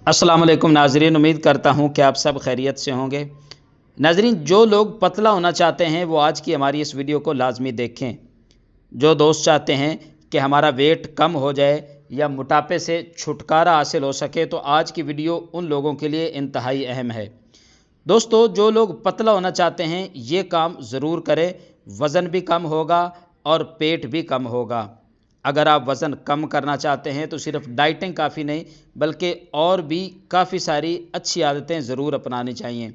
अस्सलाम वालेकुम नाजरीन, उम्मीद करता हूँ कि आप सब खैरियत से होंगे। नाजरीन, जो लोग पतला होना चाहते हैं वो आज की हमारी इस वीडियो को लाजमी देखें। जो दोस्त चाहते हैं कि हमारा वेट कम हो जाए या मोटापे से छुटकारा हासिल हो सके तो आज की वीडियो उन लोगों के लिए इंतहाई अहम है। दोस्तों, जो लोग पतला होना चाहते हैं ये काम ज़रूर करें, वज़न भी कम होगा और पेट भी कम होगा। अगर आप वज़न कम करना चाहते हैं तो सिर्फ डाइटिंग काफ़ी नहीं बल्कि और भी काफ़ी सारी अच्छी आदतें ज़रूर अपनानी चाहिए।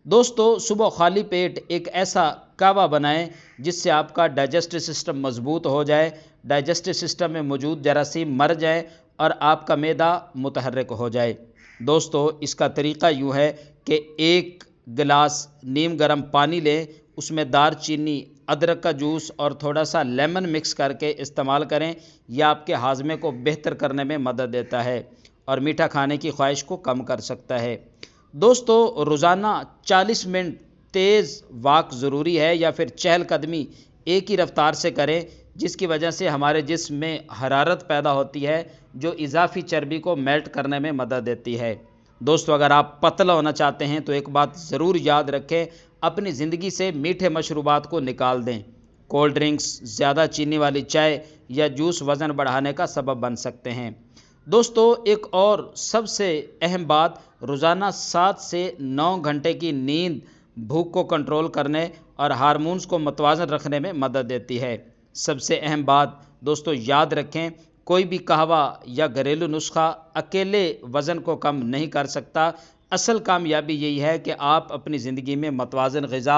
दोस्तों, सुबह खाली पेट एक ऐसा कहवा बनाएं जिससे आपका डाइजेस्टिव सिस्टम मजबूत हो जाए, डाइजेस्टिव सिस्टम में मौजूद जरासीम मर जाए और आपका मैदा मुतहर्रिक हो जाए। दोस्तों, इसका तरीका यूँ है कि एक गिलास नीम गर्म पानी लें, उसमें दार चीनी, अदरक का जूस और थोड़ा सा लेमन मिक्स करके इस्तेमाल करें। यह आपके हाजमे को बेहतर करने में मदद देता है और मीठा खाने की ख्वाहिश को कम कर सकता है। दोस्तों, रोज़ाना 40 मिनट तेज़ वॉक ज़रूरी है या फिर चहलकदमी एक ही रफ्तार से करें, जिसकी वजह से हमारे जिस्म में हरारत पैदा होती है जो इजाफी चर्बी को मेल्ट करने में मदद देती है। दोस्तों, अगर आप पतला होना चाहते हैं तो एक बात ज़रूर याद रखें, अपनी ज़िंदगी से मीठे मशरूबात को निकाल दें। कोल्ड ड्रिंक्स, ज़्यादा चीनी वाली चाय या जूस वज़न बढ़ाने का सबब बन सकते हैं। दोस्तों, एक और सबसे अहम बात, रोज़ाना 7 से 9 घंटे की नींद भूख को कंट्रोल करने और हार्मोन्स को मतवाज़न रखने में मदद देती है। सबसे अहम बात दोस्तों याद रखें, कोई भी कहवा या घरेलू नुस्खा अकेले वज़न को कम नहीं कर सकता। असल कामयाबी यही है कि आप अपनी ज़िंदगी में मतवाज़न ग़िज़ा,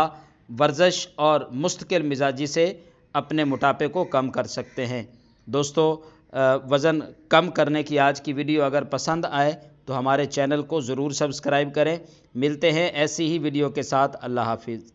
वर्जिश और मुस्तकिल मिजाजी से अपने मोटापे को कम कर सकते हैं। दोस्तों, वज़न कम करने की आज की वीडियो अगर पसंद आए तो हमारे चैनल को ज़रूर सब्सक्राइब करें। मिलते हैं ऐसी ही वीडियो के साथ। अल्लाह हाफिज़।